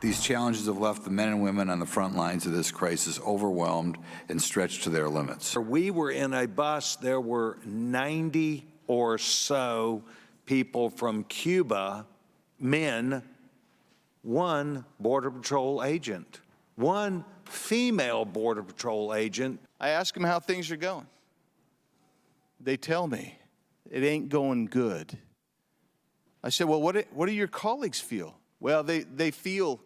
These challenges have left the men and women on the front lines of this crisis overwhelmed and stretched to their limits. We were in a bus. There were 90 or so people from Cuba, men, one Border Patrol agent, one female Border Patrol agent. I ask them how things are going. They tell me it ain't going good. I said, well, what do your colleagues feel? Well, they feel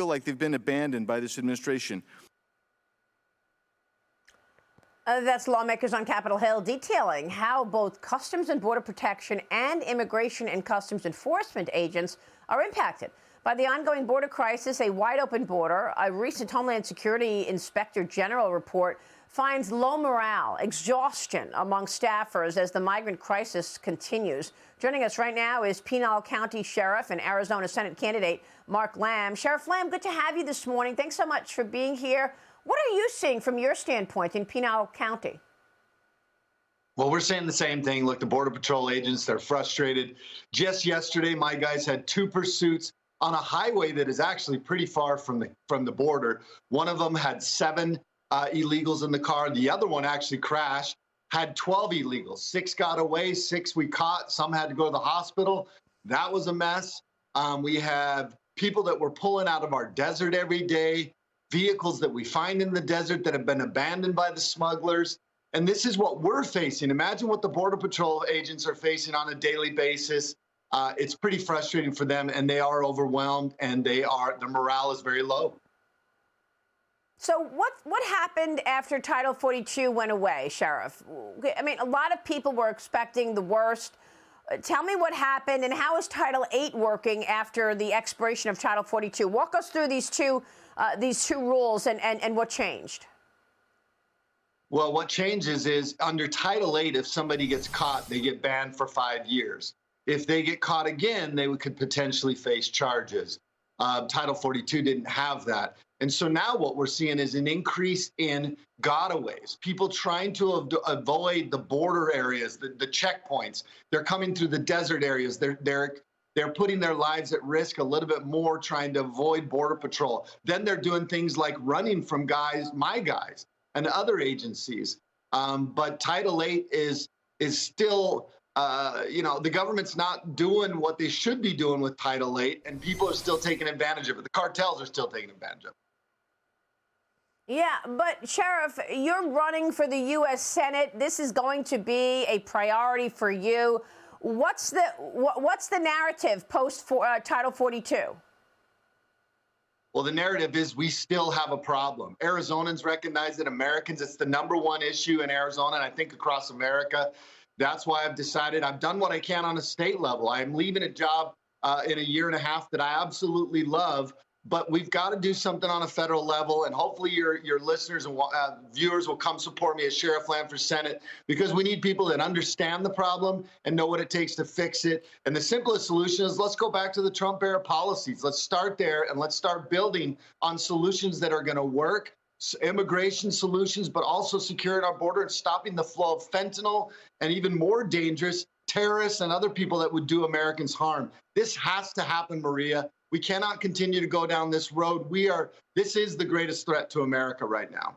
like they've been abandoned by this administration. That's lawmakers on Capitol Hill detailing how both Customs and Border Protection and Immigration and Customs Enforcement agents are impacted by the ongoing border crisis, a wide-open border. A recent Homeland Security Inspector General report finds low morale, exhaustion among staffers as the migrant crisis continues. Joining us right now is Pinal County Sheriff and Arizona Senate candidate Mark Lamb. Sheriff Lamb, good to have you this morning. Thanks so much for being here. What are you seeing from your standpoint in Pinal County? Well, we're saying the same thing. Look, the Border Patrol agents, they're frustrated. Just yesterday, my guys had 2 pursuits on a highway that is actually pretty far from the border. One of them had 7 illegals in the car. The other one actually crashed, had 12 illegals. 6 got away, 6 we caught. Some had to go to the hospital. That was a mess. We have people that were pulling out of our desert every day, vehicles that we find in the desert that have been abandoned by the smugglers. And this is what we're facing. Imagine what the Border Patrol agents are facing on a daily basis. It's pretty frustrating for them, and they are overwhelmed, and their morale is very low. So what happened after Title 42 went away, Sheriff? I mean, a lot of people were expecting the worst. Tell me what happened, and how is Title 8 working after the expiration of Title 42? Walk us through these two rules and what changed. Well, what changes is under Title 8, if somebody gets caught, they get banned for 5 years. If they get caught again, they could potentially face charges. Title 42 didn't have that. And so now what we're seeing is an increase in gotaways, people trying to avoid the border areas, the checkpoints. They're coming through the desert areas. They're putting their lives at risk a little bit more trying to avoid Border Patrol. Then they're doing things like running from my guys, and other agencies. But Title 8 is still, the government's not doing what they should be doing with Title 8, and people are still taking advantage of it. The cartels are still taking advantage of it. Yeah, but Sheriff, you're running for the U.S. Senate. This is going to be a priority for you. What's the narrative post Title 42? Well, the narrative is we still have a problem. Arizonans recognize it. Americans, it's the #1 issue in Arizona, and I think across America. That's why I've decided I've done what I can on a state level. I'm leaving a job in a year and a half that I absolutely love, but we've got to do something on a federal level, and hopefully your listeners and viewers will come support me as Sheriff Lamb for Senate, because we need people that understand the problem and know what it takes to fix it. And the simplest solution is let's go back to the Trump-era policies. Let's start there, and let's start building on solutions that are going to work, immigration solutions, but also securing our border and stopping the flow of fentanyl and even more dangerous terrorists and other people that would do Americans harm. This has to happen, Maria. We cannot continue to go down this road. This is the greatest threat to America right now.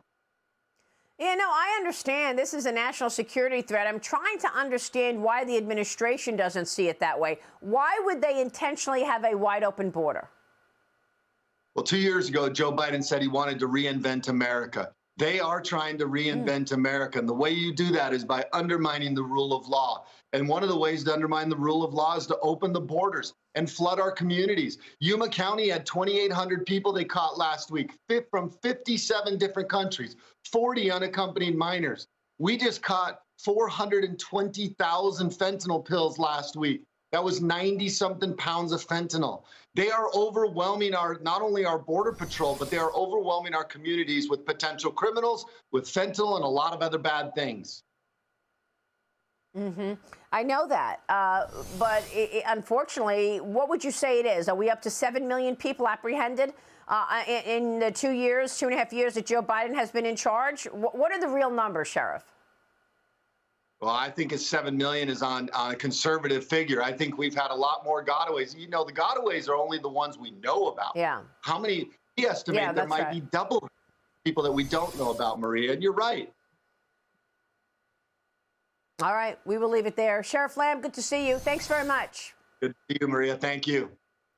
Yeah, no, I understand. This is a national security threat. I'm trying to understand why the administration doesn't see it that way. Why would they intentionally have a wide open border? Well, 2 years ago, Joe Biden said he wanted to reinvent America. They are trying to reinvent America. And the way you do that is by undermining the rule of law. And one of the ways to undermine the rule of law is to open the borders and flood our communities. Yuma County had 2,800 people they caught last week from 57 different countries, 40 unaccompanied minors. We just caught 420,000 fentanyl pills last week. That was 90-something pounds of fentanyl. They are overwhelming not only our Border Patrol, but they are overwhelming our communities with potential criminals, with fentanyl, and a lot of other bad things. I know that, but unfortunately, what would you say it is? Are we up to 7 million people apprehended in the 2.5 years that Joe Biden has been in charge? What are the real numbers, Sheriff? Well, I think it's 7 million is on a conservative figure. I think we've had a lot more gotaways. You know, the gotaways are only the ones we know about. Yeah. How many? We estimate there that's might right. be double people that we don't know about, Maria. And you're right. All right, we will leave it there. Sheriff Lamb, good to see you. Thanks very much. Good to see you, Maria. Thank you.